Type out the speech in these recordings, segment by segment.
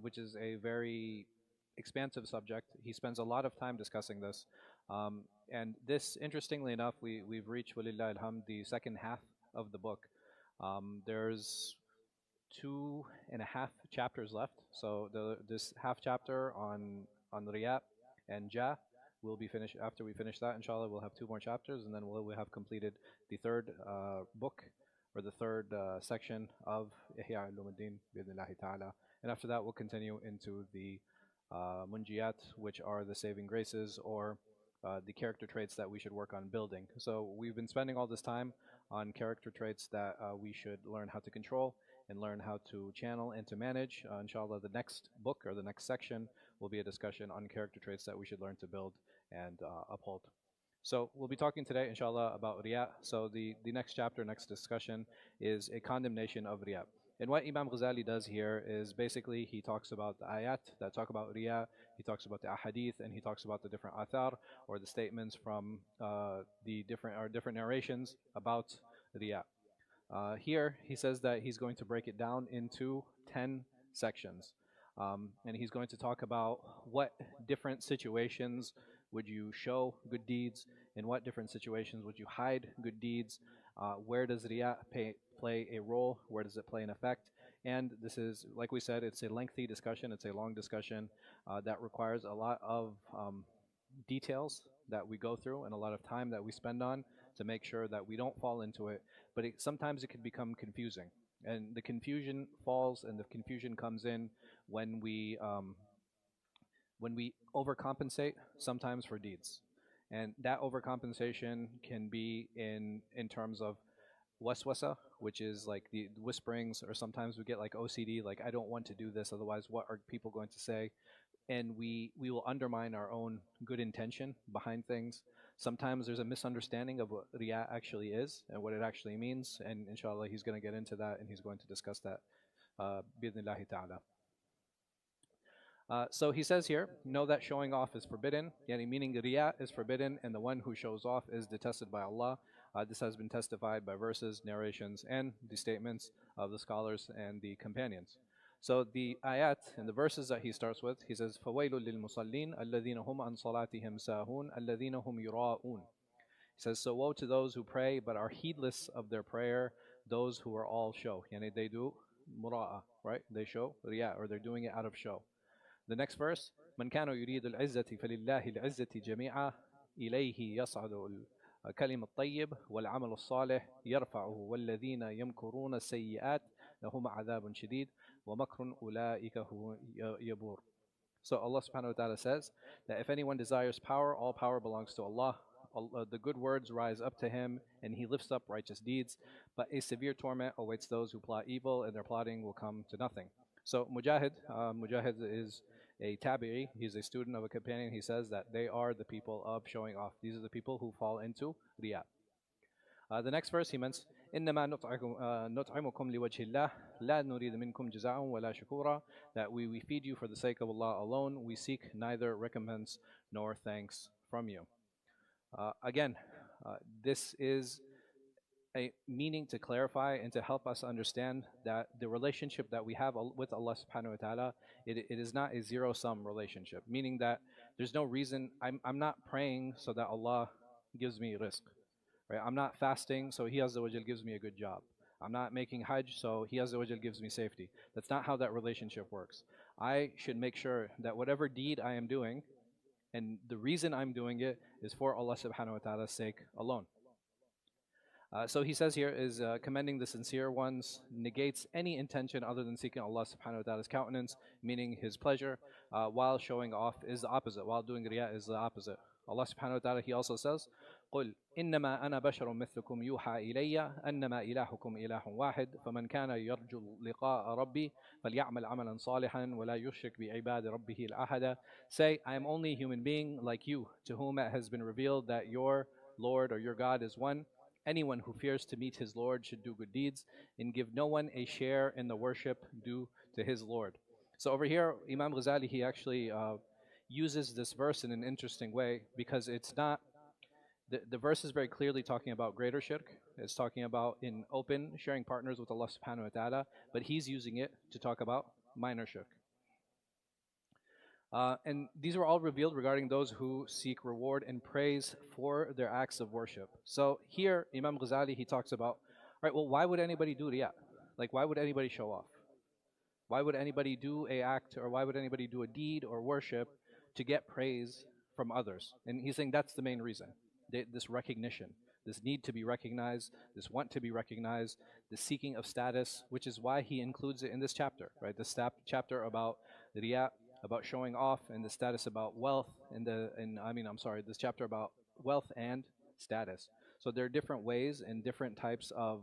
which is a very expansive subject. He spends a lot of time discussing this. And this, interestingly enough, we've reached, walillah alhamd, the second half of the book. There's 2.5 chapters left. So this half chapter on Riya and Ja will be finished. After we finish that, inshallah, we'll have 2 more chapters, and then we'll have completed the third book, or the third section of Iḥyā Ulūm al-Dīn bi'idhnillahi ta'ala. And after that, we'll continue into the munjiyat, which are the saving graces, or the character traits that we should work on building. So we've been spending all this time on character traits that we should learn how to control and learn how to channel and to manage. Inshallah, the next book or the next section will be a discussion on character traits that we should learn to build and uphold. So we'll be talking today, inshallah, about Riya. So the next chapter, next discussion, is a condemnation of Riya. And what Imam Ghazāli does here is basically he talks about the ayat that talk about Riya, he talks about the ahadith, and he talks about the different athar, or the statements from the different narrations about Riya. Here he says that he's going to break it down into 10 sections. And he's going to talk about what different situations would you show good deeds, in what different situations would you hide good deeds, where does Riya play a role, where does it play an effect. And this is, like we said, it's a lengthy discussion, it's a long discussion that requires a lot of details that we go through and a lot of time that we spend on to make sure that we don't fall into it. But sometimes it can become confusing, and the confusion falls and the confusion comes in when we overcompensate sometimes for deeds. And that overcompensation can be in terms of waswasa, which is like the whisperings, or sometimes we get like OCD, like I don't want to do this, otherwise what are people going to say? And we will undermine our own good intention behind things. Sometimes there's a misunderstanding of what Riya actually is and what it actually means, and inshallah he's going to get into that and he's going to discuss that bi'idhnillahi ta'ala. So he says here, know that showing off is forbidden, meaning Riya is forbidden, and the one who shows off is detested by Allah. This has been testified by verses, narrations, and the statements of the scholars and the companions. So the ayat and the verses that he starts with, he says, فَوَيْلٌ لِلْمُصَلِّينَ الَّذِينَ هُمْ عَنْ صَلَاتِهِمْ سَاهُونَ الَّذِينَ هُمْ يُرَاءُونَ. He says, so woe to those who pray but are heedless of their prayer, those who are all show. They do mura'a, right? They show riya, or they're doing it out of show. The next verse, مَنْ كَانَ يُرِيدُ الْعِزَّةِ فَلِلَّهِ الْعِزَّةِ جَمِيعًا إِلَيْهِ يَصْعَدُ الكلم الطيب والعمل الصالح يرفعه والذين يمكرون السيئات لهم عذاب شديد ومكر أولئك هو يبور. So Allah subhanahu wa ta'ala says that if anyone desires power, all power belongs to Allah. The good words rise up to him, and he lifts up righteous deeds. But a severe torment awaits those who plot evil, and their plotting will come to nothing. So Mujahid is a tabi'i, he's a student of a companion. He says that they are the people of showing off. These are the people who fall into riya. The next verse he means, إِنَّمَا نُطْعِمُكُمْ لِوَجْهِ اللَّهِ لَا نُرِيدُ مِنْكُمْ جَزَاءً وَلَا شُكُورًا. That we feed you for the sake of Allah alone. We seek neither recompense nor thanks from you. Again, this is a meaning to clarify and to help us understand that the relationship that we have with Allah subhanahu wa ta'ala, it is not a zero-sum relationship, meaning that there's no reason, I'm not praying so that Allah gives me rizq, right? I'm not fasting so He Azza wa Jal gives me a good job. I'm not making hajj so He Azza wa Jal gives me safety. That's not how that relationship works. I should make sure that whatever deed I am doing, and the reason I'm doing it is for Allah subhanahu wa ta'ala's sake alone. So he says here is commending the sincere ones negates any intention other than seeking Allah subhanahu wa ta'ala's countenance, meaning His pleasure, while showing off is the opposite, while doing riya is the opposite. Allah subhanahu wa ta'ala, He also says, قُلْ إِنَّمَا أَنَا بَشَرٌ مِثْلُكُمْ يُوحَى إِلَيَّ أَنَّمَا إِلَهُكُمْ إِلَهٌ وَاحِدٌ فَمَنْ كَانَ يَرْجُو لِقَاءَ رَبِّهِ فَلْيَعْمَلْ عَمَلًا صَالِحًا وَلَا يُشْرِكْ بِعِبَادِ رَبِّهِ الْأَحَدَ. Say, I am only a human being like you, to whom it has been revealed that your Lord or your God is one. Anyone who fears to meet his Lord should do good deeds and give no one a share in the worship due to his Lord. So over here, Imam Ghazāli, he actually uses this verse in an interesting way, because it's not, the verse is very clearly talking about greater shirk. It's talking about in open sharing partners with Allah subhanahu wa ta'ala, but he's using it to talk about minor shirk. And these were all revealed regarding those who seek reward and praise for their acts of worship. So here, Imam Ghazāli, he talks about, right, well, why would anybody do riyā? Like, why would anybody show off? Why would anybody do a act, or why would anybody do a deed or worship to get praise from others? And he's saying that's the main reason. This recognition, this need to be recognized, this want to be recognized, the seeking of status, which is why he includes it in this chapter, right? This chapter about riyā, about showing off, and the status about wealth, this chapter about wealth and status. So there are different ways and different types of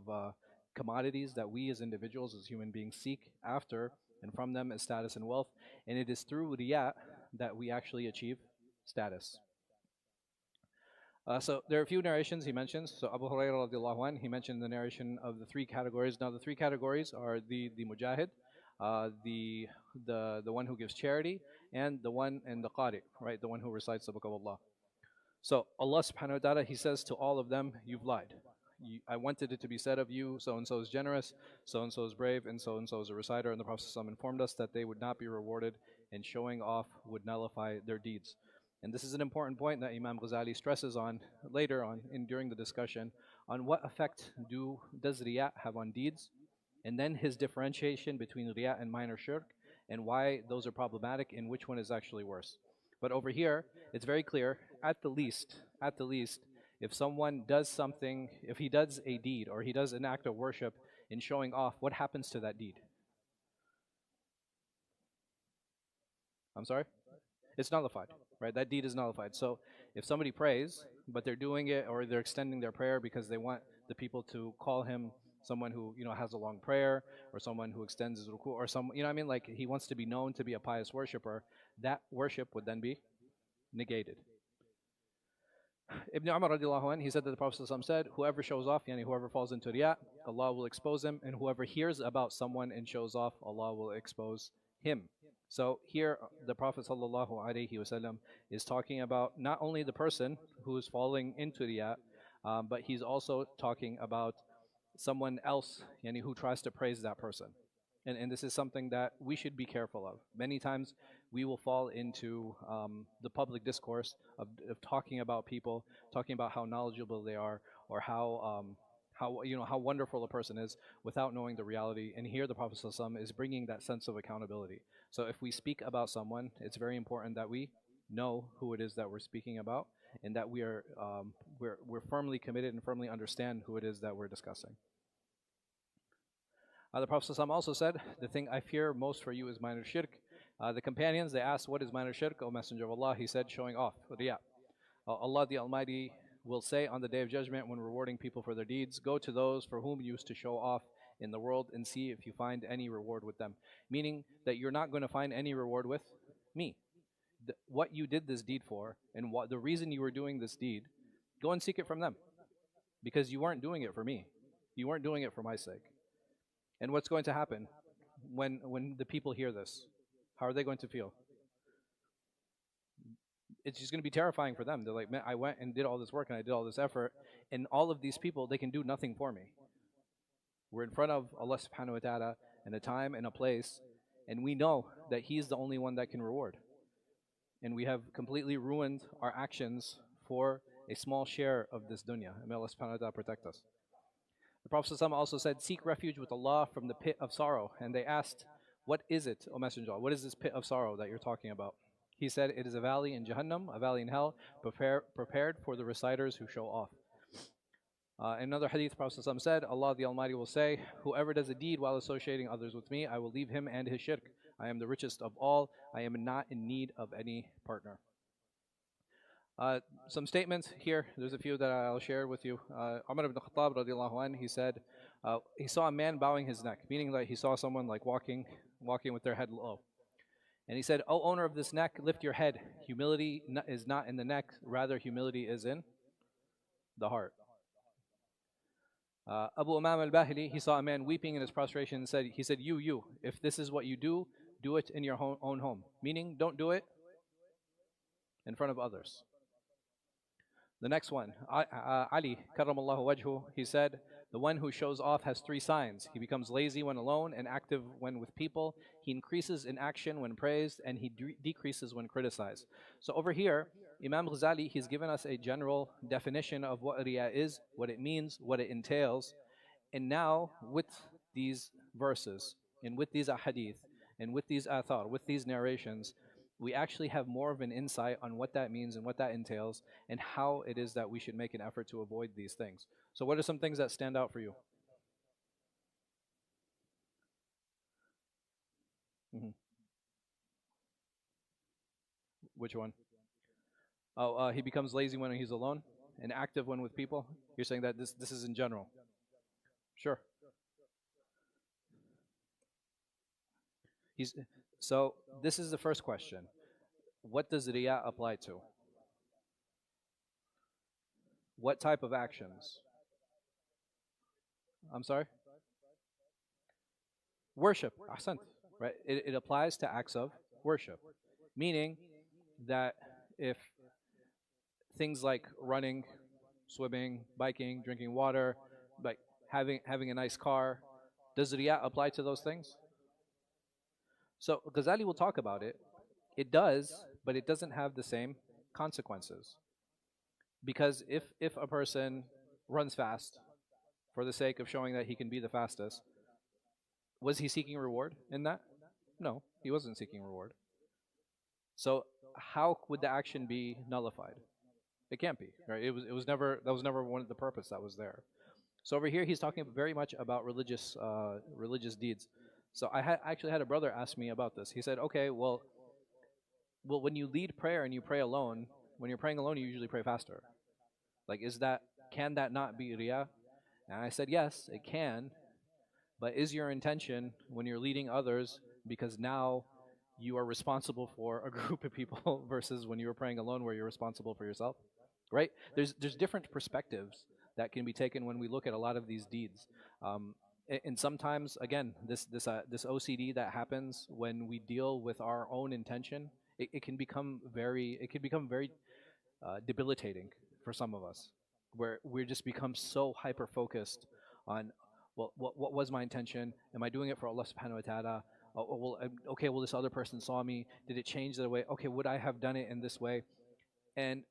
commodities that we as individuals, as human beings, seek after, and from them is status and wealth. And it is through riyā that we actually achieve status. So there are a few narrations he mentions. So Abu Hurairah radiallahu anhu, he mentioned the narration of the three categories. Now the three categories are the mujahid, the one who gives charity, and the qari, right, the one who recites the book of Allah. So Allah subhanahu wa ta'ala, he says to all of them, you've lied. I wanted it to be said of you, so-and-so is generous, so-and-so is brave, and so-and-so is a reciter. And the Prophet ﷺ informed us that they would not be rewarded, and showing off would nullify their deeds. And this is an important point that Imam Ghazāli stresses on later on during the discussion on what effect does riyā have on deeds, and then his differentiation between riyā and minor shirk, and why those are problematic and which one is actually worse. But over here, it's very clear, at the least, if someone does something, if he does a deed or he does an act of worship in showing off, what happens to that deed? I'm sorry? It's nullified, right? That deed is nullified. So if somebody prays, but they're doing it or they're extending their prayer because they want the people to call him someone who, has a long prayer, or someone who extends his ruku, or like he wants to be known to be a pious worshiper, that worship would then be negated. Ibn Umar radiallahu anh, he said that the Prophet ﷺ said, whoever shows off, whoever falls into riyā, Allah will expose him, and whoever hears about someone and shows off, Allah will expose him. So here the Prophet ﷺ is talking about not only the person who is falling into riyā, but he's also talking about someone else who tries to praise that person. And this is something that we should be careful of. Many times we will fall into the public discourse of talking about people, talking about how knowledgeable they are, or how wonderful a person is, without knowing the reality. And here the Prophet ﷺ is bringing that sense of accountability. So if we speak about someone, it's very important that we know who it is that we're speaking about, and that we're firmly committed and firmly understand who it is that we're discussing. The Prophet ﷺ also said, the thing I fear most for you is minor shirk. The companions, they asked, what is minor shirk, O Messenger of Allah? He said, showing off, riyā. Allah the Almighty will say on the Day of Judgment, when rewarding people for their deeds, go to those for whom you used to show off in the world and see if you find any reward with them. Meaning that you're not going to find any reward with me. What you did this deed for, and the reason you were doing this deed, go and seek it from them. Because you weren't doing it for me. You weren't doing it for my sake. And what's going to happen when the people hear this? How are they going to feel? It's just going to be terrifying for them. They're like, man, I went and did all this work and I did all this effort, and all of these people, they can do nothing for me. We're in front of Allah subhanahu wa ta'ala in a time and a place, and we know that He's the only one that can reward. And we have completely ruined our actions for a small share of this dunya. May Allah subhanahu wa ta'ala protect us. The Prophet ﷺ also said, seek refuge with Allah from the pit of sorrow. And they asked, what is it, O Messenger of Allah? What is this pit of sorrow that you're talking about? He said, it is a valley in Jahannam, a valley in hell, prepared for the reciters who show off. In another hadith, the Prophet ﷺ said, Allah the Almighty will say, whoever does a deed while associating others with me, I will leave him and his shirk. I am the richest of all. I am not in need of any partner. Some statements here, there's a few that I'll share with you. Umar ibn Khattab radiallahu anh, he said, he saw a man bowing his neck, meaning that he saw someone like walking with their head low. And he said, O owner of this neck, lift your head. Humility is not in the neck, rather humility is in the heart. Abu Imam al-Bahili, he saw a man weeping in his prostration and he said, you, if this is what you do, do it in your own home. Meaning, don't do it in front of others. The next one, Ali, karramallahu wajhu, he said, The one who shows off has three signs. He becomes lazy when alone and active when with people. He increases in action when praised, and he decreases when criticized. So over here, Imam Ghazāli, he's given us a general definition of what riya is, what it means, what it entails. And now, with these verses, and with these ahadith, and with these athar, with these narrations, we actually have more of an insight on what that means and what that entails, and how it is that we should make an effort to avoid these things. So, what are some things that stand out for you? Hmm. Which one? Oh, he becomes lazy when he's alone and active when with people. You're saying that this is in general. Sure. He's so. This is the first question. What does riya apply to? What type of actions? I'm sorry? Worship. Ahsant. Right? It applies to acts of worship. Meaning that if things like running, swimming, biking, drinking water, like having a nice car, does riya apply to those things? So Ghazali will talk about it. It does, but it doesn't have the same consequences. Because if a person runs fast for the sake of showing that he can be the fastest, was he seeking reward in that? No, he wasn't seeking reward. So how would the action be nullified? It can't be, right? It was never, that was never one of the purpose that was there. So over here he's talking very much about religious deeds. So actually had a brother ask me about this. He said, okay, well, when you lead prayer and you pray alone, when you're praying alone, you usually pray faster. Like, can that not be riyah? And I said, yes, it can. But is your intention when you're leading others because now you are responsible for a group of people versus when you were praying alone where you're responsible for yourself? Right? There's different perspectives that can be taken when we look at a lot of these deeds. And sometimes, again, this OCD that happens when we deal with our own intention, it can become very debilitating for some of us, where we just become so hyper focused on, well, what was my intention? Am I doing it for Allah Subhanahu wa Taala? Okay, well, this other person saw me. Did it change the way? Okay, would I have done it in this way? And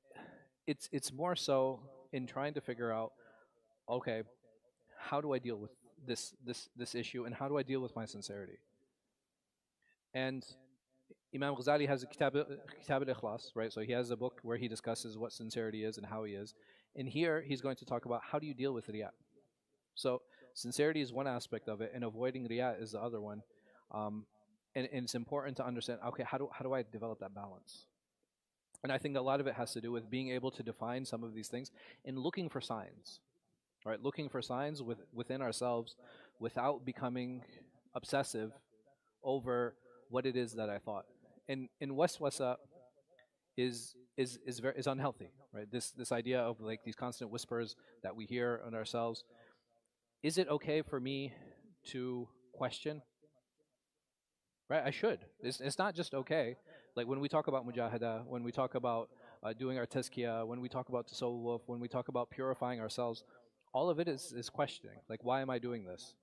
it's more so in trying to figure out, okay, how do I deal with this issue, and how do I deal with my sincerity? And Imam Ghazali has a Kitab al-Ikhlas, right? So he has a book where he discusses what sincerity is and how he is. And here he's going to talk about how do you deal with riya. So sincerity is one aspect of it, and avoiding riya is the other one. And it's important to understand, okay, how do I develop that balance? And I think a lot of it has to do with being able to define some of these things and looking for signs, right? Looking for signs within ourselves without becoming obsessive over what it is that I thought. And waswasa is unhealthy, right? This idea of like these constant whispers that we hear on ourselves. Is it okay for me to question? Right, I should. It's not just okay. Like when we talk about mujahada, when we talk about doing our tazkiyah, when we talk about tasawwuf, when we talk about purifying ourselves, all of it is questioning. Like, why am I doing this?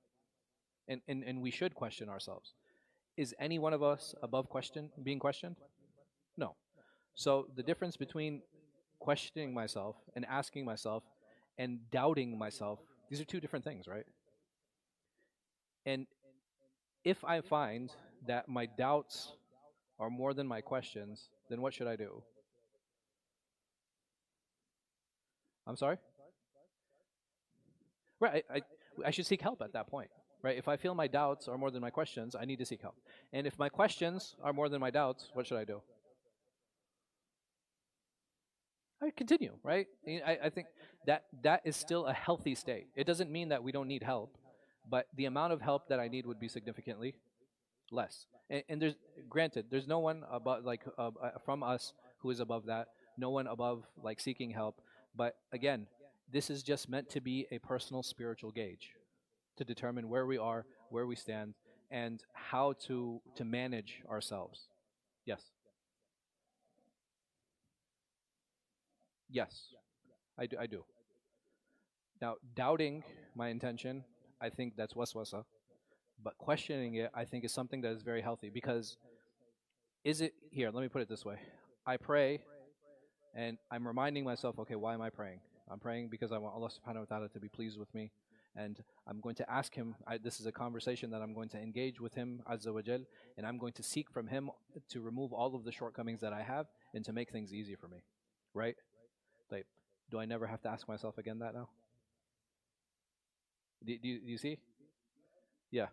And we should question ourselves. Is any one of us above being questioned? No. So the difference between questioning myself and asking myself and doubting myself, these are two different things, right? And if I find that my doubts are more than my questions, then what should I do? I'm sorry? Right, I should seek help at that point. Right? If I feel my doubts are more than my questions, I need to seek help. And if my questions are more than my doubts, what should I do? I continue, right? I think that is still a healthy state. It doesn't mean that we don't need help, but the amount of help that I need would be significantly less. And there's, granted, there's no one above, like from us who is above that. No one above like seeking help. But again, this is just meant to be a personal spiritual gauge to determine where we are, where we stand, and how to manage ourselves. Yes, yes, I do. Now, doubting my intention, I think that's waswasa. But questioning it, I think, is something that is very healthy because is it here? Let me put it this way: I pray, and I'm reminding myself, okay, why am I praying? I'm praying because I want Allah Subhanahu wa Taala to be pleased with me, and I'm going to ask Him. This is a conversation that I'm going to engage with Him Azza wa Jal, and I'm going to seek from Him to remove all of the shortcomings that I have and to make things easy for me, right? Like, do I never have to ask myself again that now? Do you see? Yeah.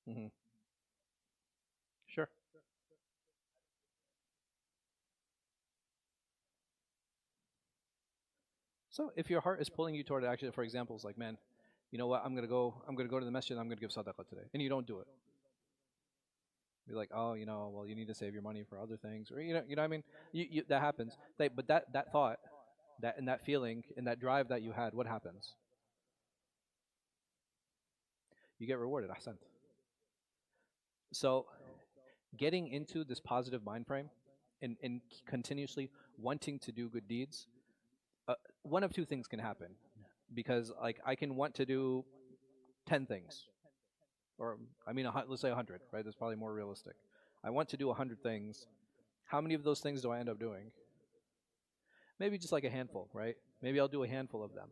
Hmm. Sure. So if your heart is pulling you toward it, actually, for example, it's like, man, you know what? I'm gonna go to the masjid. I'm gonna give sadaqah today, and you don't do it. You're like, oh, well, you need to save your money for other things, or what I mean. That happens. But that thought, that feeling, and that drive that you had, what happens? You get rewarded. Ahsan. So getting into this positive mind frame and continuously wanting to do good deeds, one of two things can happen. Because like I can want to do 10 things, or I mean, let's say 100, right? That's probably more realistic. I want to do 100 things. How many of those things do I end up doing? Maybe just like a handful, right? Maybe I'll do a handful of them.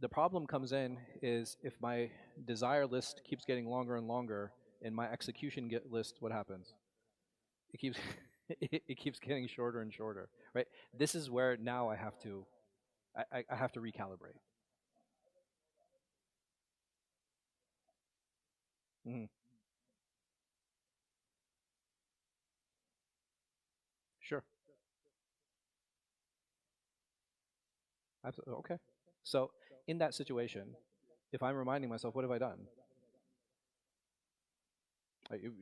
The problem comes in is if my desire list keeps getting longer and longer, and my execution list, what happens? It keeps it keeps getting shorter and shorter, right? This is where now I have to recalibrate. Hmm. Sure. Absolutely. Okay. So in that situation, if I'm reminding myself, what have I done?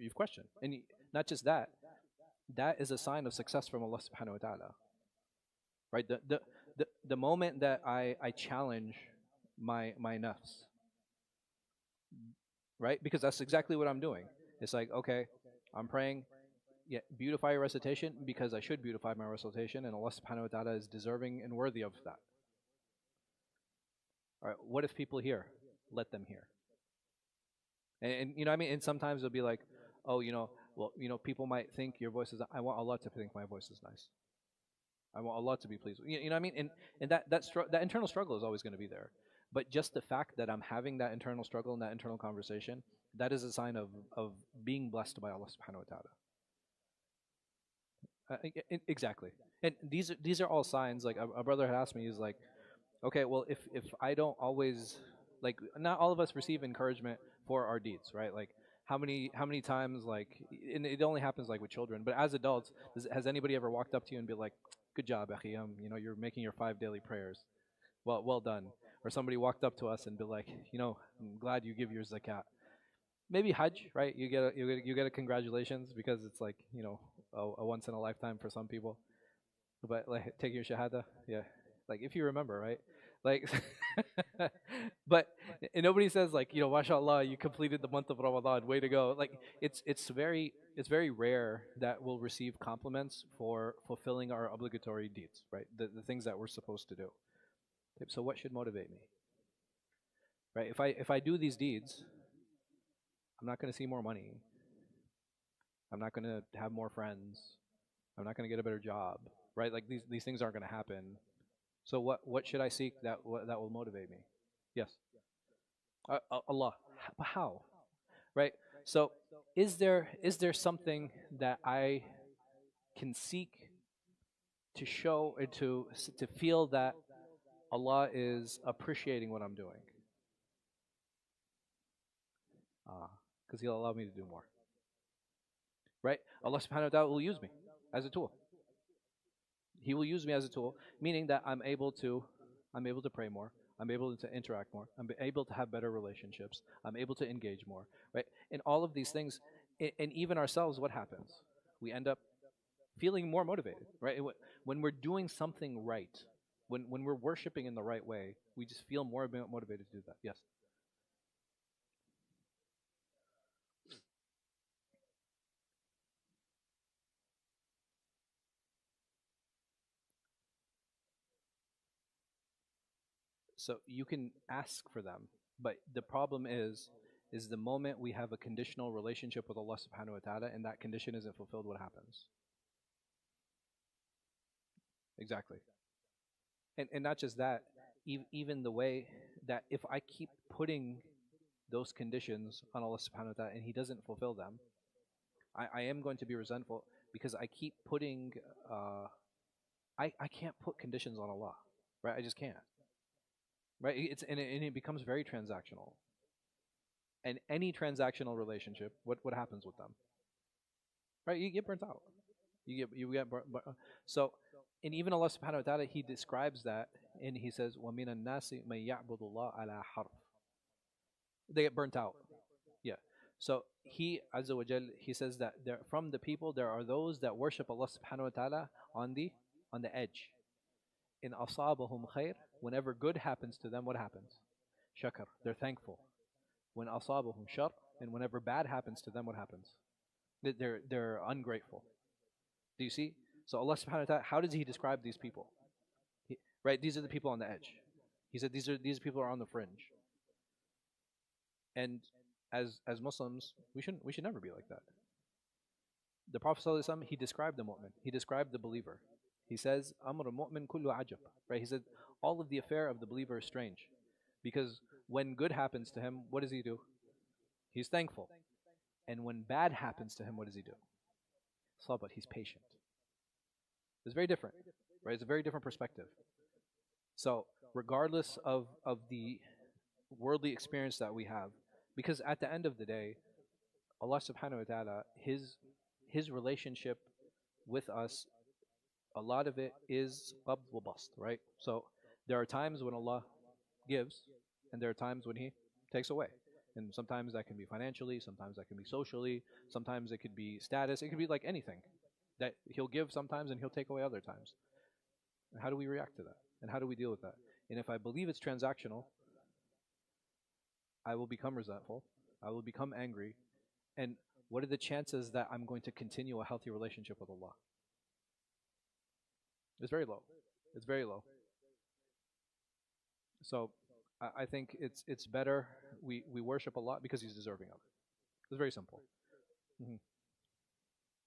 You've questioned, and not just that. That is a sign of success from Allah Subhanahu wa Taala, right? The moment that I challenge my nafs, right? Because that's exactly what I'm doing. It's like, okay, I'm praying, yeah, beautify your recitation because I should beautify my recitation, and Allah Subhanahu wa Taala is deserving and worthy of that. All right, what if people hear? Let them hear. And I mean, and sometimes it'll be like, oh, well, people might think your voice is. I want Allah to think my voice is nice. I want Allah to be pleased. You know what I mean? And that internal struggle is always going to be there. But just the fact that I'm having that internal struggle and that internal conversation, that is a sign of being blessed by Allah Subhanahu wa Taala. Exactly. And these are all signs. Like a brother had asked me, he's like, okay, well, if I don't always like, not all of us receive encouragement for our deeds, right? Like, how many times, like, and it only happens like with children, but as adults, has anybody ever walked up to you and be like, "Good job, akhi, you're making your 5 daily prayers, well done," or somebody walked up to us and be like, "I'm glad you give your zakat." Maybe Hajj, right? You get a congratulations because it's like a once in a lifetime for some people. But like taking your shahada, yeah, like if you remember, right? Like, but and nobody says like mashallah, you completed the month of Ramadan, way to go. Like it's very rare that we'll receive compliments for fulfilling our obligatory deeds, right? The things that we're supposed to do. So what should motivate me, right? If I do these deeds, I'm not going to see more money. I'm not going to have more friends. I'm not going to get a better job, right? Like these things aren't going to happen. So what should I seek that will motivate me? Yes, Allah. But how? Right. So is there something that I can seek to show or to feel that Allah is appreciating what I'm doing? Because He'll allow me to do more. Right. Allah Subhanahu wa Taala will use me as a tool. He will use me as a tool, meaning that I'm able to pray more. I'm able to interact more. I'm able to have better relationships. I'm able to engage more, right? And all of these things, and even ourselves, what happens? We end up feeling more motivated, right? When we're doing something right, when we're worshiping in the right way, we just feel more motivated to do that. Yes. So you can ask for them, but the problem is the moment we have a conditional relationship with Allah subhanahu wa ta'ala and that condition isn't fulfilled, what happens? Exactly. And not just that, even the way that if I keep putting those conditions on Allah subhanahu wa ta'ala and He doesn't fulfill them, I am going to be resentful because I keep putting, I can't put conditions on Allah, right? I just can't, right? And it becomes very transactional. And any transactional relationship, what happens with them, right? You get burnt out. You get so, and even Allah subhanahu wa ta'ala, He describes that and He says, وَمِنَ النَّاسِ مَن يَعْبُدُ اللَّهَ عَلَى حَرْفٍ. They get burnt out. Yeah. So He Azza wa Jal, He says that there from the people there are those that worship Allah subhanahu wa ta'ala on the edge. In asabahum khair, whenever good happens to them, what happens? Shakar, they're thankful. When asabahum shar, and whenever bad happens to them, what happens? They're ungrateful. Do you see? So Allah subhanahu wa ta'ala, how does He describe these people? Right, these are the people on the edge. He said these people are on the fringe. And as Muslims, we should never be like that. The Prophet ﷺ, he described the mu'min. He described the believer. He says, "Amr mu'min kullu ajab." Right? He said, all of the affair of the believer is strange, because when good happens to him, what does he do? He's thankful. And when bad happens to him, what does he do? Sabat, he's patient. It's very different, right? It's a very different perspective. So, regardless of the worldly experience that we have, because at the end of the day, Allah subhanahu wa ta'ala, His relationship with us, a lot of it is qabd wa bast, right? So there are times when Allah gives, and there are times when He takes away. And sometimes that can be financially, sometimes that can be socially, sometimes it could be status, it could be like anything. That He'll give sometimes and He'll take away other times. And how do we react to that? And how do we deal with that? And if I believe it's transactional, I will become resentful, I will become angry, and what are the chances that I'm going to continue a healthy relationship with Allah? It's very low. It's very low. So I think it's better we worship Allah because He's deserving of it. It's very simple. hmm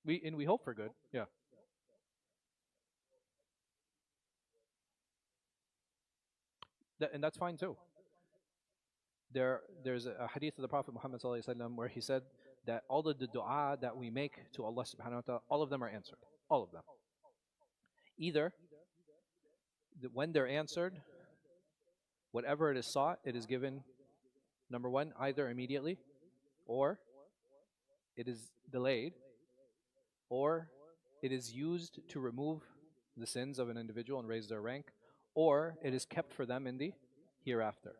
we hope for good. Yeah. And that's fine too. There's a hadith of the Prophet Muhammad ﷺ where he said that all of the dua that we make to Allah subhanahu wa ta'ala, all of them are answered. All of them. Either when they're answered, whatever it is sought, it is given, number one, either immediately, or it is delayed, or it is used to remove the sins of an individual and raise their rank, or it is kept for them in the hereafter.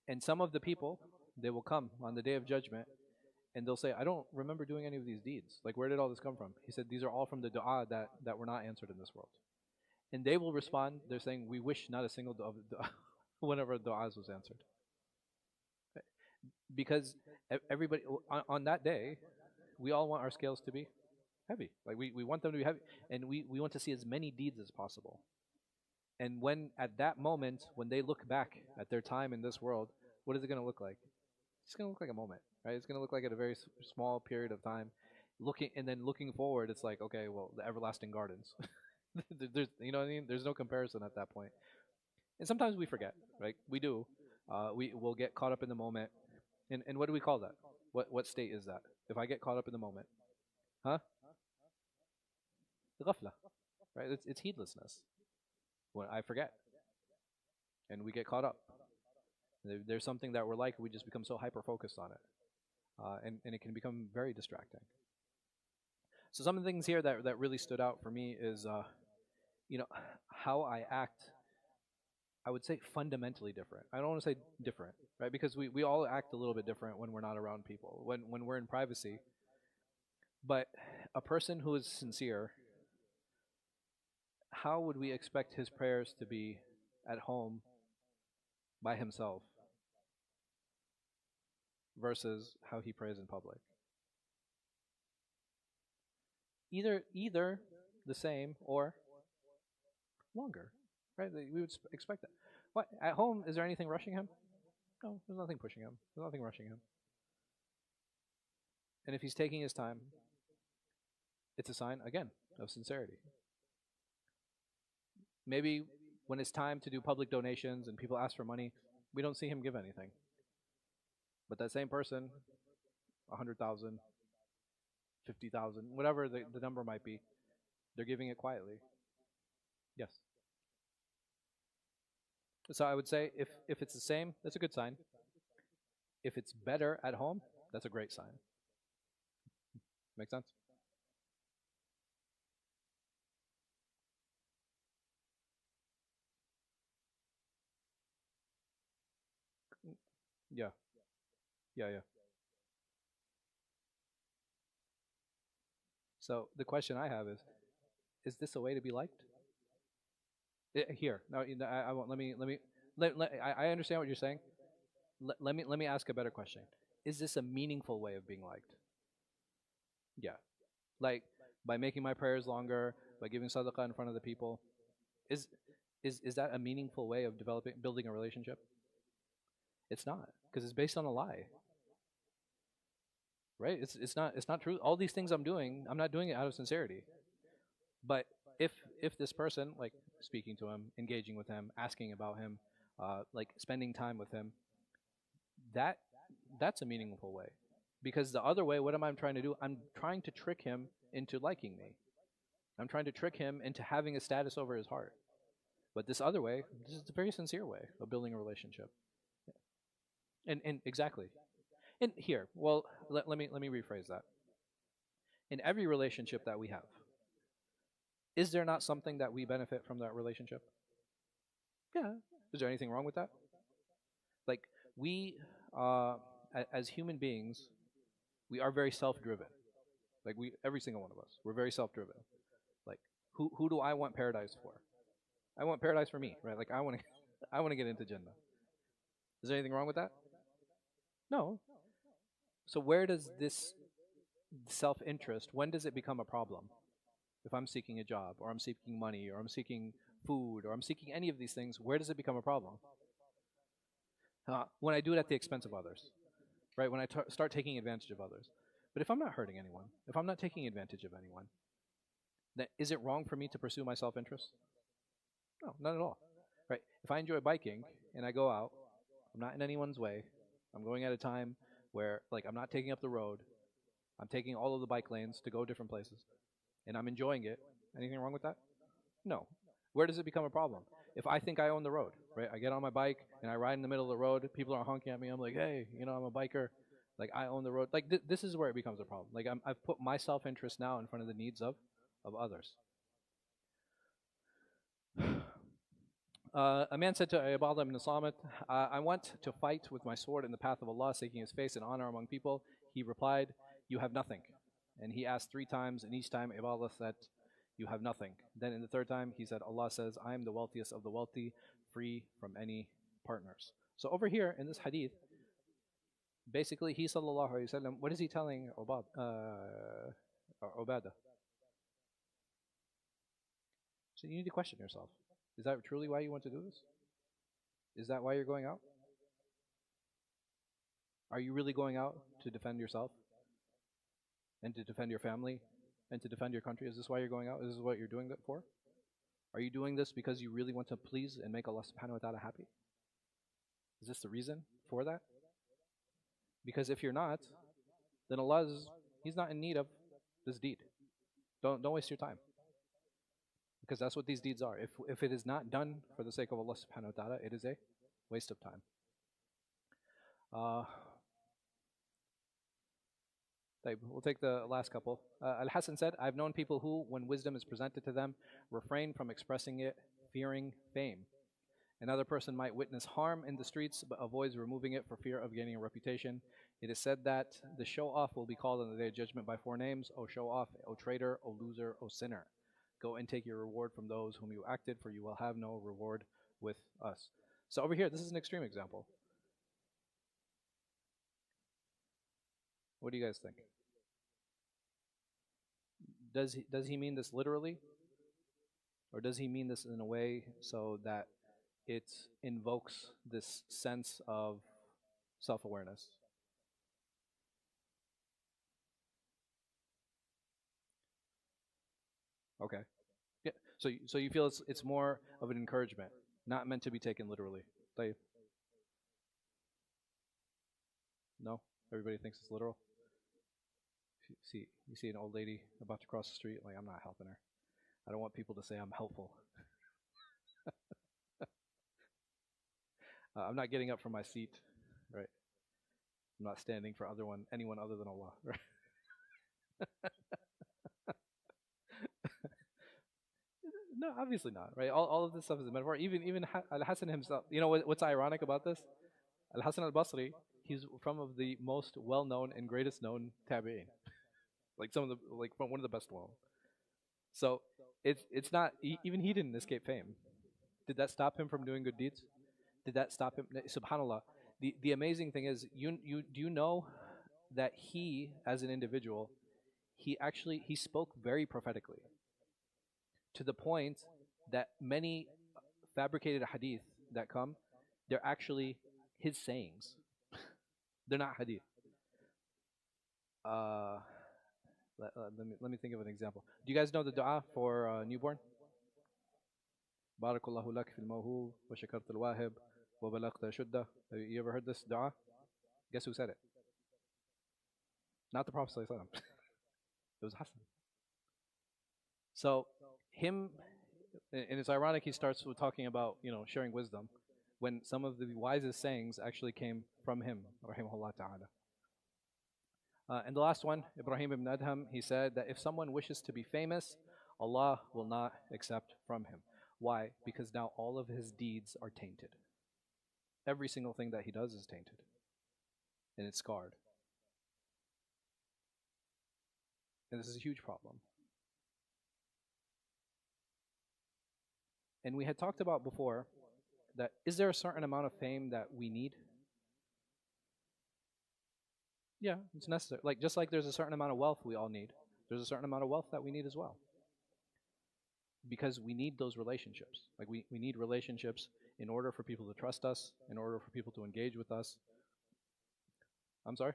And some of the people, they will come on the day of judgment and they'll say, I don't remember doing any of these deeds. Like, where did all this come from? He said, these are all from the dua that were not answered in this world. And they will respond, they're saying, we wish not a single dua whenever du'as was answered. Because everybody, on that day, we all want our scales to be heavy. Like, we want them to be heavy. And we want to see as many deeds as possible. And when, at that moment, when they look back at their time in this world, what is it going to look like? It's going to look like a moment, right? It's going to look like at a very small period of time. Looking forward, it's like, okay, well, the everlasting gardens. There's, you know what I mean? There's no comparison at that point. And sometimes we forget, right? We do. We will get caught up in the moment. And what do we call that? What state is that? If I get caught up in the moment, huh? The ghafla, right? It's heedlessness. When I forget, and we get caught up. There's something that we're like, we just become so hyper focused on it, and it can become very distracting. So some of the things here that really stood out for me is, how I act. I would say fundamentally different. I don't want to say different, right? Because we all act a little bit different when we're not around people, when we're in privacy. But a person who is sincere, how would we expect his prayers to be at home by himself versus how he prays in public? Either the same or longer, right? We would expect that. What? At home, is there anything rushing him? No, there's nothing pushing him. There's nothing rushing him. And if he's taking his time, it's a sign, again, of sincerity. Maybe when it's time to do public donations and people ask for money, we don't see him give anything. But that same person, 100,000, 50,000, whatever the number might be, they're giving it quietly. Yes. So I would say if it's the same, that's a good sign. If it's better at home, that's a great sign. Make sense? Yeah. Yeah, yeah. So the question I have is this a way to be liked? Here, no, I won't. I understand what you're saying. Let me ask a better question. Is this a meaningful way of being liked? Yeah, like by making my prayers longer, by giving sadaqah in front of the people. Is is that a meaningful way of building a relationship? It's not, because it's based on a lie, right? It's not true. All these things I'm not doing it out of sincerity. But if this person, like speaking to him, engaging with him, asking about him, like spending time with him, that that's a meaningful way. Because the other way, what am I trying to do? I'm trying to trick him into liking me. I'm trying to trick him into having a status over his heart. But this other way, this is a very sincere way of building a relationship. And exactly. And here, well, let me rephrase that. In every relationship that we have, is there not something that we benefit from that relationship? Yeah. Is there anything wrong with that? Like we, as human beings, we are very self-driven. Like every single one of us, we're very self-driven. Like who do I want paradise for? I want paradise for me, right? Like I want to, I want to get into Jannah. Is there anything wrong with that? No. So where does this self-interest? When does it become a problem? If I'm seeking a job, or I'm seeking money, or I'm seeking food, or I'm seeking any of these things, where does it become a problem? When I do it at the expense of others, right? When I start taking advantage of others. But if I'm not hurting anyone, if I'm not taking advantage of anyone, then is it wrong for me to pursue my self-interest? No, not at all. Right? If I enjoy biking and I go out, I'm not in anyone's way. I'm going at a time where, like, I'm not taking up the road. I'm taking all of the bike lanes to go different places, and I'm enjoying it. Anything wrong with that? No. Where does it become a problem? If I think I own the road, right? I get on my bike and I ride in the middle of the road. People are honking at me. I'm like, hey, I'm a biker. Like I own the road. Like this is where it becomes a problem. Like I've put my self-interest now in front of the needs of others. A man said to Ibadah ibn Samit, I want to fight with my sword in the path of Allah, seeking His face and honor among people. He replied, you have nothing. And he asked 3 times, and each time Ibadah said, you have nothing. Then in the 3rd time, he said, Allah says, I am the wealthiest of the wealthy, free from any partners. So over here in this hadith, basically he sallallahu alayhi wa sallam, what is he telling Ubadah? So you need to question yourself. Is that truly why you want to do this? Is that why you're going out? Are you really going out to defend yourself? And to defend your family? And to defend your country? Is this why you're going out? Is this what you're doing that for? Are you doing this because you really want to please and make Allah subhanahu wa ta'ala happy? Is this the reason for that? Because if you're not, then He's not in need of this deed. Don't waste your time. Because that's what these deeds are. If it is not done for the sake of Allah subhanahu wa ta'ala, it is a waste of time. We'll take the last couple. Al-Hasan said, I've known people who, when wisdom is presented to them, refrain from expressing it, fearing fame. Another person might witness harm in the streets, but avoids removing it for fear of gaining a reputation. It is said that the show-off will be called on the Day of Judgment by 4 names, O show-off, O traitor, O loser, O sinner. Go and take your reward from those whom you acted, for you will have no reward with us. So over here, this is an extreme example. What do you guys think? Does he mean this literally? Or does he mean this in a way so that it invokes this sense of self-awareness. Okay. Yeah. So you feel it's more of an encouragement, not meant to be taken literally. طيب. No, everybody thinks it's literal. You see an old lady about to cross the street, like I'm not helping her. I don't want people to say I'm helpful. I'm not getting up from my seat, right? I'm not standing for anyone other than Allah. Right? No, obviously not, right? All of this stuff is a metaphor. Even Al-Hasan himself. You know what's ironic about this? Al-Hasan al-Basri, he's from of the most well-known and greatest known tabi'in. Like from one of the best known. So it's not even he didn't escape fame. Did that stop him from doing good deeds? Did that stop him? Subhanallah. The amazing thing is do you know that he as an individual, he spoke very prophetically to the point that many fabricated hadith that come, they're actually his sayings. They're not hadith. Uh, let me think of an example. Do you guys know the dua for newborn? Barakallahu lak fil mawhub wa shakart al wahib wa balagta shudda. Have you ever heard this dua? Guess who said it? Not the Prophet sallallahu alaihi wasallam. It was Hassan. So him, and it's ironic he starts with talking about sharing wisdom, when some of the wisest sayings actually came from him, rahimahullah ta'ala. And the last one, Ibrahim ibn Adham, he said that if someone wishes to be famous, Allah will not accept from him. Why? Because now all of his deeds are tainted. Every single thing that he does is tainted. And it's scarred. And this is a huge problem. And we had talked about before that is there a certain amount of fame that we need? Yeah, it's necessary. Just like there's a certain amount of wealth we all need, there's a certain amount of wealth that we need as well. Because we need those relationships. We need relationships in order for people to trust us, in order for people to engage with us. I'm sorry?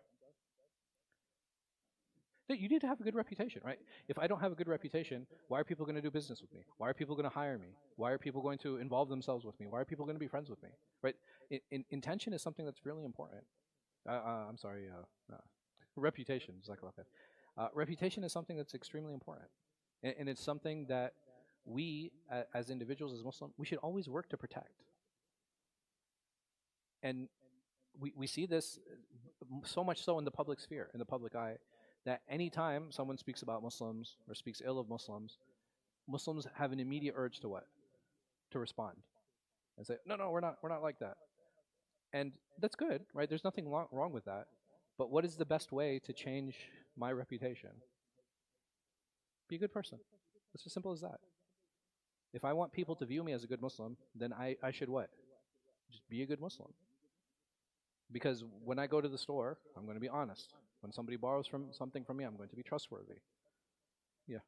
You need to have a good reputation, right? If I don't have a good reputation, why are people going to do business with me? Why are people going to hire me? Why are people going to involve themselves with me? Why are people going to be friends with me? Right? Intention is something that's really important. I'm sorry. Reputation. Reputation is something that's extremely important, and it's something that we, as individuals, as Muslims, we should always work to protect. And we see this so much so in the public sphere, in the public eye, that anytime someone speaks about Muslims or speaks ill of Muslims, Muslims have an immediate urge to what? To respond and say, no, we're not like that. And that's good, right? There's nothing wrong with that. But what is the best way to change my reputation? Be a good person. It's as simple as that. If I want people to view me as a good Muslim, then I should what? Just be a good Muslim. Because when I go to the store, I'm going to be honest. When somebody borrows something from me, I'm going to be trustworthy. Yeah.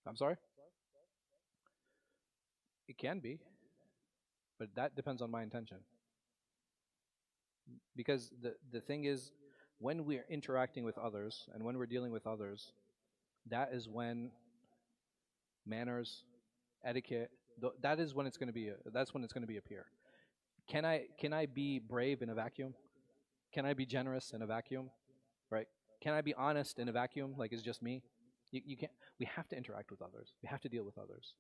I'm sorry? It can be. But that depends on my intention. Because the thing is, when we're interacting with others and when we're dealing with others, that is when manners, etiquette, that is when it's going to be. That's when it's going to be appear. Can I be brave in a vacuum? Can I be generous in a vacuum? Right? Can I be honest in a vacuum? Like it's just me? You can't. We have to interact with others. We have to deal with others.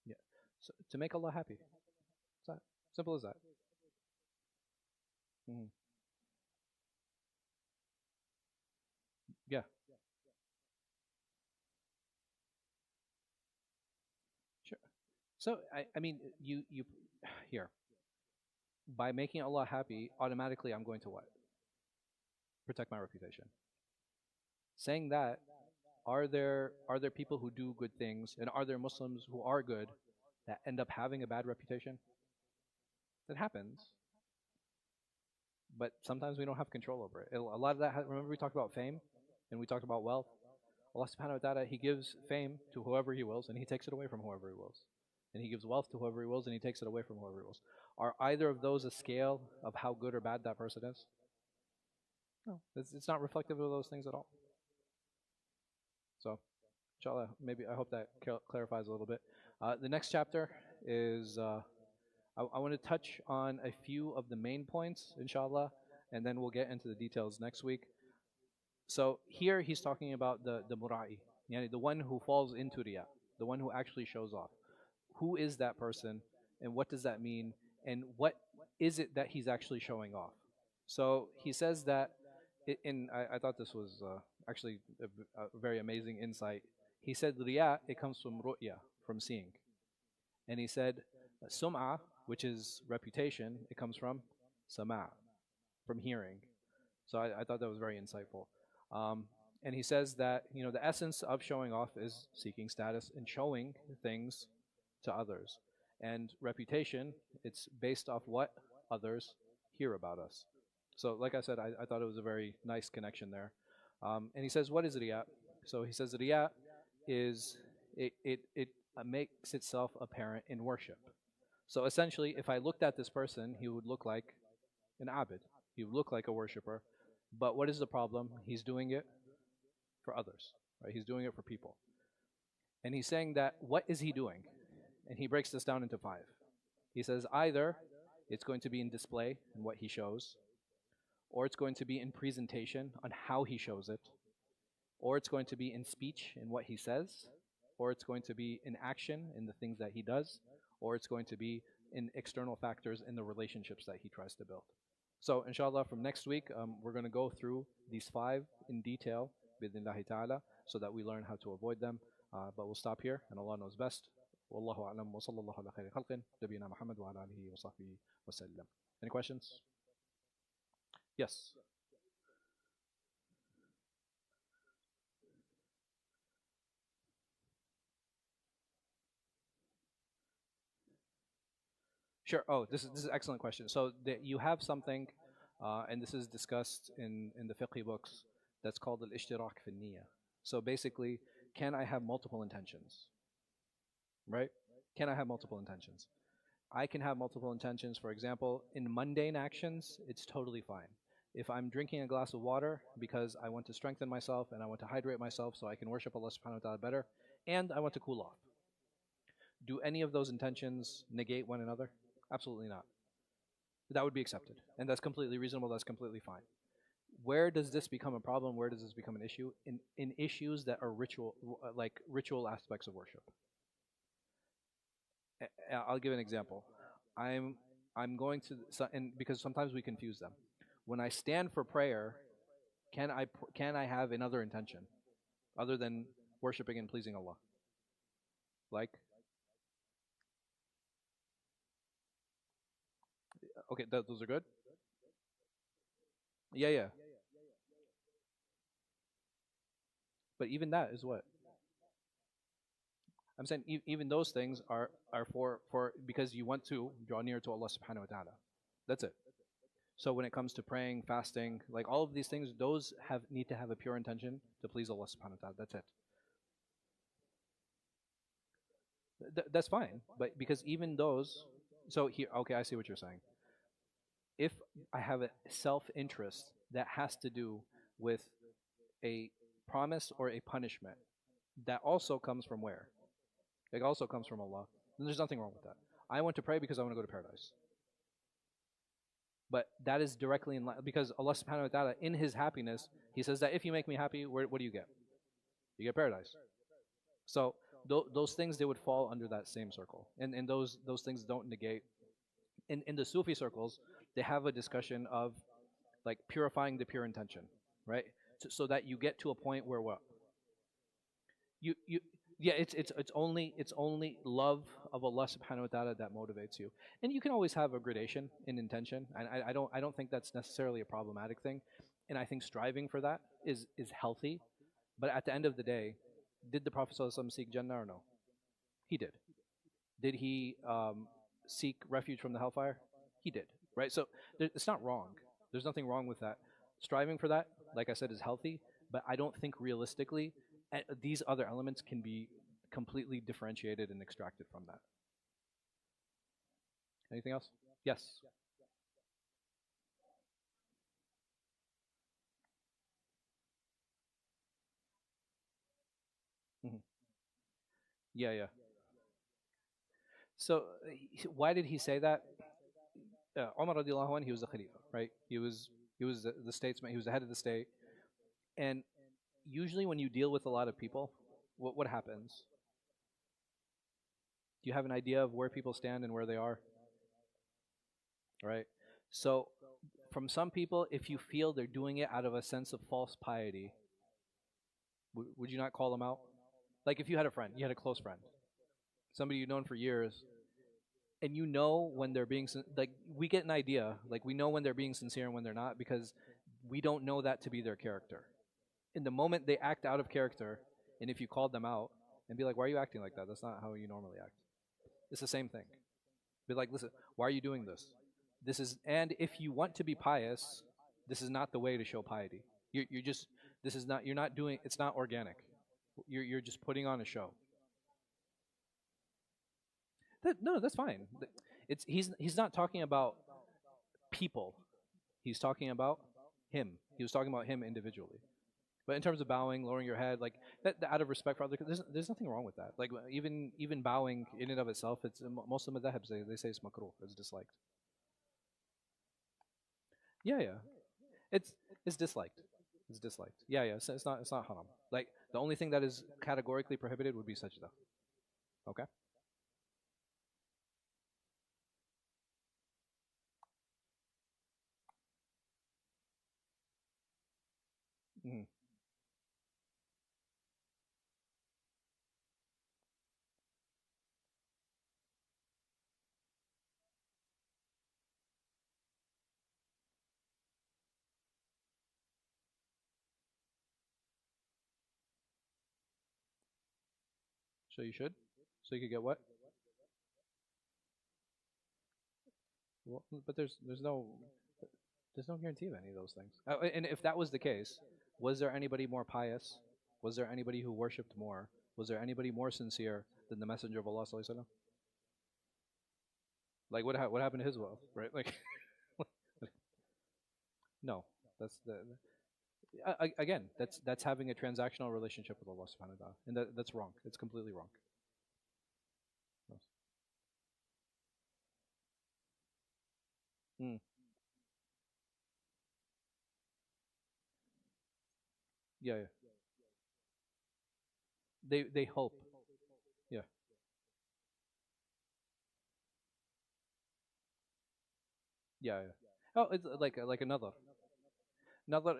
Yeah. So to make Allah happy. It's that simple as that. Hmm. Yeah. Sure. So I mean you here, by making Allah happy, automatically I'm going to what? Protect my reputation. Saying that, are there people who do good things, and are there Muslims who are good that end up having a bad reputation? That happens, but sometimes we don't have control over it. A lot of that. Remember we talked about fame. And we talked about wealth. Allah subhanahu wa ta'ala, He gives fame to whoever He wills, and He takes it away from whoever He wills. And He gives wealth to whoever He wills, and He takes it away from whoever He wills. Are either of those a scale of how good or bad that person is? No, it's not reflective of those things at all. So, inshallah, maybe I hope that clarifies a little bit. The next chapter is, I want to touch on a few of the main points, inshallah, and then we'll get into the details next week. So here he's talking about the mura'i, yani the one who falls into riya, the one who actually shows off. Who is that person, and what does that mean, and what is it that he's actually showing off? So he says that, I thought this was actually a very amazing insight. He said riya, it comes from ru'ya, from seeing. And he said sum'a, which is reputation, it comes from sama', from hearing. So I thought that was very insightful. And he says that, the essence of showing off is seeking status and showing things to others. And reputation, it's based off what others hear about us. So like I said, I thought it was a very nice connection there. And he says, what is riya? So he says riya is, it makes itself apparent in worship. So essentially, if I looked at this person, he would look like an abid. He would look like a worshipper. But what is the problem? He's doing it for others, right? He's doing it for people. And he's saying that, what is he doing? And he breaks this down into 5. He says either it's going to be in display in what he shows, or it's going to be in presentation on how he shows it, or it's going to be in speech in what he says, or it's going to be in action in the things that he does, or it's going to be in external factors in the relationships that he tries to build. So inshallah, from next week, we're going to go through these 5 in detail, bidnillahi ta'ala, so that we learn how to avoid them. But we'll stop here, and Allah knows best. Wallahu a'lam wa sallallahu ala khayri khalqin, nabiyina Muhammad wa ala alihi wa sahbihi wa sallam. Any questions? Yes. Sure. Oh, this is an excellent question. So you have something, and this is discussed in the fiqh books, that's called al-ishtirak fi niyya. So basically, can I have multiple intentions? Right? Can I have multiple intentions? I can have multiple intentions. For example, in mundane actions, it's totally fine. If I'm drinking a glass of water because I want to strengthen myself and I want to hydrate myself so I can worship Allah subhanahu wa ta'ala better, and I want to cool off. Do any of those intentions negate one another? Absolutely not. That would be accepted. And that's completely reasonable, that's completely fine. Where does this become a problem? Where does this become an issue? In issues that are ritual, like ritual aspects of worship. I'll give an example. I'm going to, and because sometimes we confuse them. When I stand for prayer, can I have another intention other than worshiping and pleasing Allah? Like, okay, those are good. Yeah. But even that is what? I'm saying even those things are for because you want to draw near to Allah subhanahu wa ta'ala. That's it. So when it comes to praying, fasting, like all of these things, those need to have a pure intention to please Allah subhanahu wa ta'ala. That's it. That's fine. But because even those, so here, okay, I see what you're saying. If I have a self-interest that has to do with a promise or a punishment, that also comes from where? It also comes from Allah. And there's nothing wrong with that. I want to pray because I want to go to paradise. But that is directly in line, because Allah subhanahu wa ta'ala, in His happiness, He says that if you make me happy, what do you get? You get paradise. So those things, they would fall under that same circle. And those things don't negate. In the Sufi circles, they have a discussion of like purifying the pure intention, right? So that you get to a point where what? Yeah, it's only love of Allah subhanahu wa ta'ala that motivates you. And you can always have a gradation in intention. And I don't think that's necessarily a problematic thing. And I think striving for that is healthy. But at the end of the day, did the Prophet ﷺ seek Jannah or no? He did. Did he seek refuge from the hellfire? He did. Right? So it's not wrong. There's nothing wrong with that. Striving for that, like I said, is healthy. but I don't think realistically these other elements can be completely differentiated and extracted from that. Anything else? Yes. Hmm. Yeah, yeah. So why did he say that? Umar radiallahu anhu, he was the Khalifa, right? He was the statesman. He was the head of the state. And usually, when you deal with a lot of people, what happens? Do you have an idea of where people stand and where they are? Right. So, from some people, if you feel they're doing it out of a sense of false piety, would you not call them out? Like if you had a friend, you had a close friend, somebody you've known for years, and you know when they're being like we get an idea, like we know when they're being sincere and when they're not because we don't know that to be their character. In the moment they act out of character, and if you called them out and be like, "Why are you acting like that? That's not how you normally act." It's the same thing. Be like, "Listen, why are you doing this? This is," and if you want to be pious, this is not the way to show piety. You're just this is not you're not doing it's not organic. You're just putting on a show. No, that's fine. It's he's not talking about people. He's talking about him. He was talking about him individually. But in terms of bowing, lowering your head, like that out of respect for other, there's nothing wrong with that. Like even bowing in and of itself, it's most of the madhabs they say it's makruh, it's disliked. Yeah, yeah, it's it's disliked. It's disliked. Yeah, yeah. It's not haram. Like the only thing that is categorically prohibited would be sajda. Okay. Hmm. So you should. So you could get what? Well, but there's no guarantee of any of those things. And if that was the case, was there anybody more pious? Was there anybody who worshipped more? Was there anybody more sincere than the Messenger of Allah sallallahu alaihi wasallam? Like what happened to his wealth, right? Like no, that's again that's having a transactional relationship with Allah subhanahu wa taala, and that's wrong. It's completely wrong. Yes. Mm. Yeah, yeah. They hope. Yeah, yeah, yeah. Oh, it's like another. Another,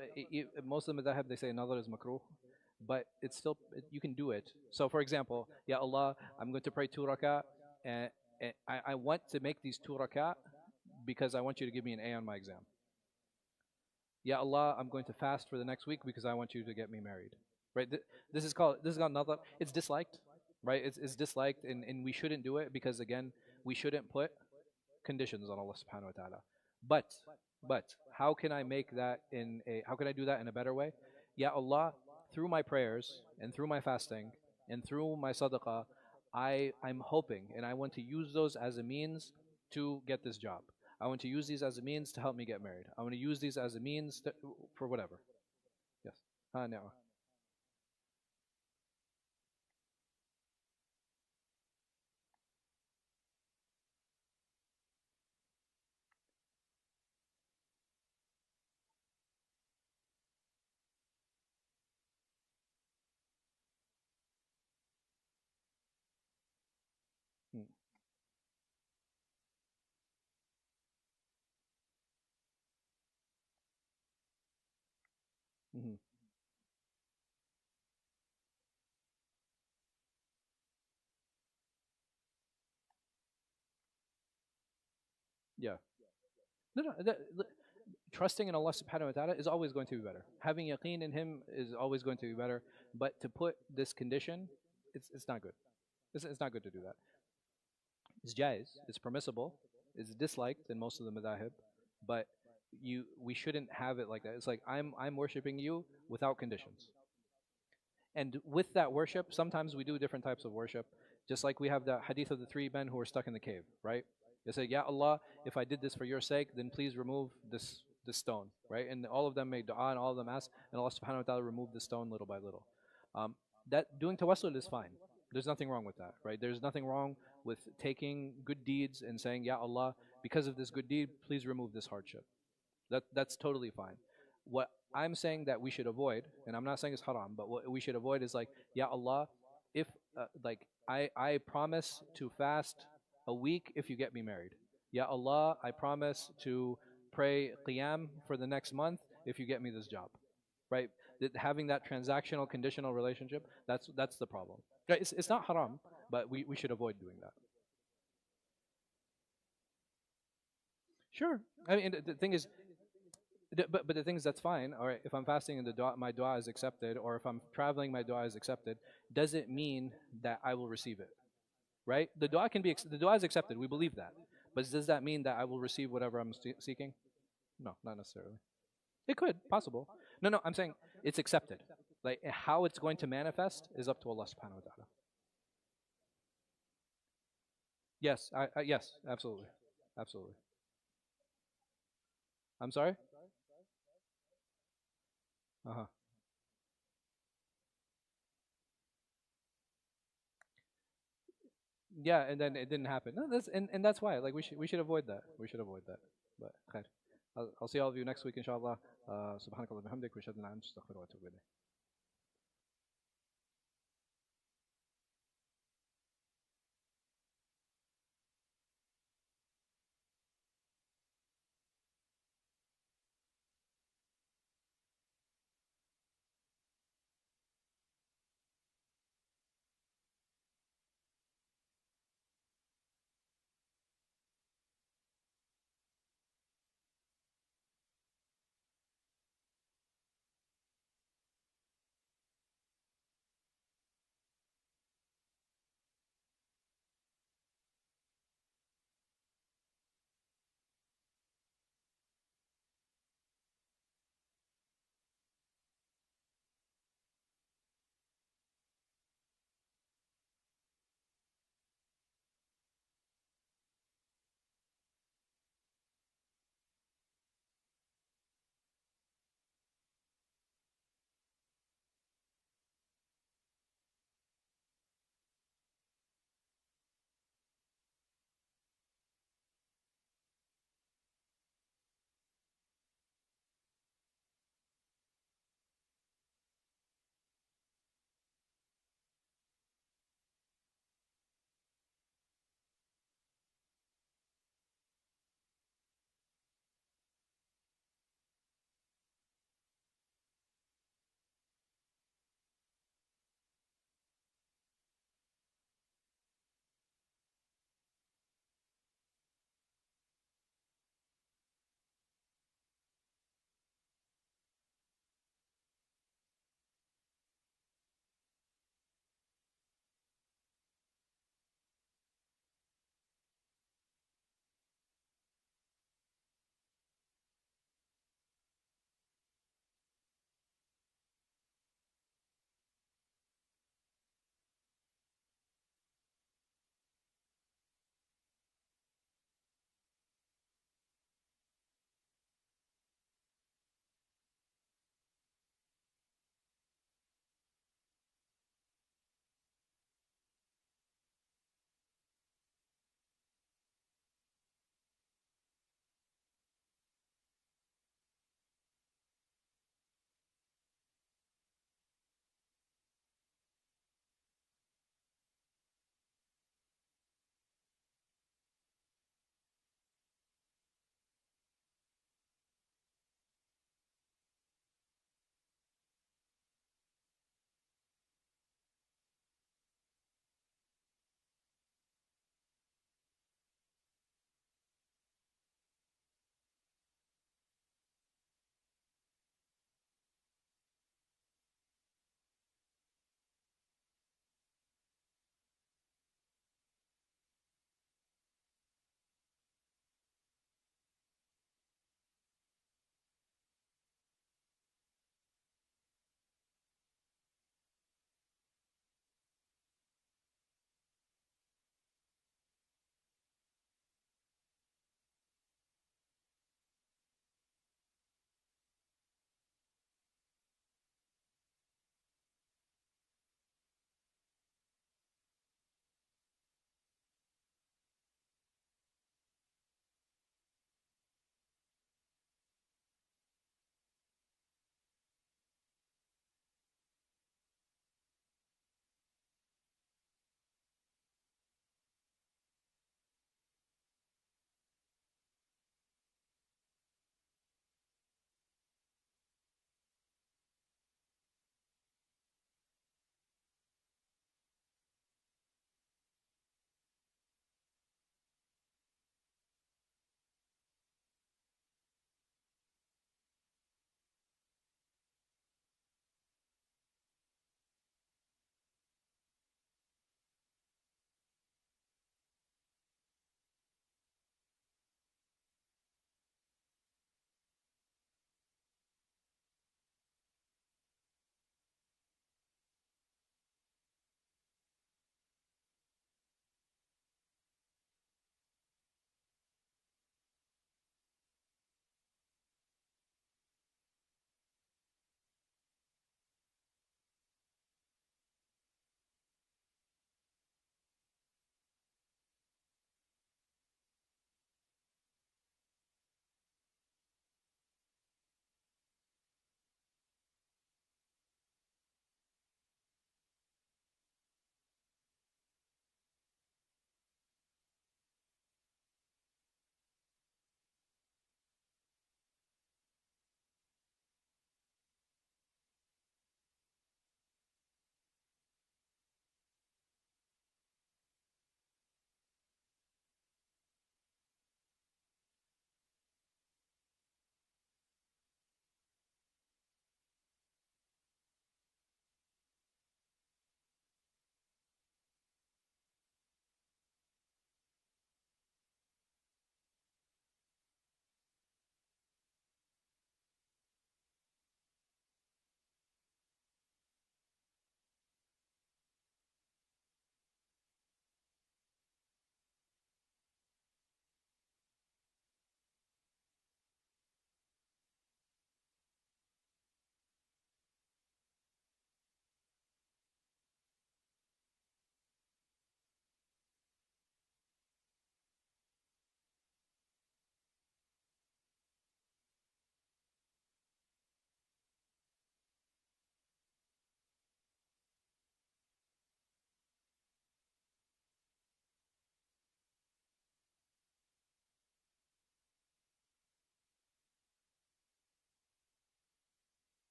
most of them that have they say another is makruh, but it's still you can do it. So, for example, Ya Allah, I'm going to pray 2 rak'ah, and I want to make these 2 rak'ah because I want you to give me an A on my exam. Ya Allah, I'm going to fast for the next week because I want you to get me married. Right? This is called another. It's disliked, right? It's disliked, and we shouldn't do it because again, we shouldn't put conditions on Allah Subhanahu wa Taala. But how can I make that in a how can I do that in a better way? Ya Allah, through my prayers and through my fasting and through my sadaqah, I'm hoping and I want to use those as a means to get this job. I want to use these as a means to help me get married. I want to use these as a means for whatever. Yes. No. Mm. Mm-hmm. Yeah. No, no. Trusting in Allah subhanahu wa ta'ala is always going to be better. Having yaqeen in Him is always going to be better. But to put this condition, it's not good. It's not good to do that. It's jaiz, it's permissible, it's disliked in most of the madahib, but we shouldn't have it like that. It's like I'm worshiping you without conditions. And with that worship, sometimes we do different types of worship. Just like we have the hadith of the three men who were stuck in the cave, right? They say, Ya Allah, if I did this for your sake, then please remove this stone, right? And all of them made dua and all of them asked, and Allah subhanahu wa ta'ala removed the stone little by little. Um, that doing tawassul is fine. There's nothing wrong with that, right? There's nothing wrong with taking good deeds and saying, Ya Allah, because of this good deed, please remove this hardship. That's totally fine. What I'm saying that we should avoid, and I'm not saying it's haram, but what we should avoid is like, Ya Allah, if like I promise to fast a week if you get me married. Ya Allah, I promise to pray qiyam for the next month if you get me this job. Right? Having that transactional conditional relationship, that's the problem. Right, it's not haram, but we should avoid doing that. Sure. I mean, the thing is, but the thing is, that's fine. All right, if I'm fasting and my dua is accepted, or if I'm traveling, my dua is accepted, does it mean that I will receive it? Right? The dua can be the dua is accepted. We believe that, but does that mean that I will receive whatever I'm seeking? No, not necessarily. It could, possible. No, no, I'm saying it's accepted. Like how it's going to manifest is up to Allah subhanahu wa ta'ala. Yes, yes, absolutely. Absolutely. I'm sorry? Uh-huh. Yeah, and then it didn't happen. No, and that's why. Like we should avoid that. We should avoid that. But khair. I'll see all of you next week inshallah. Subhanakallah bihamdik wa ashhadu an la ilaha illa anta astaghfiruka wa atubu ilayk.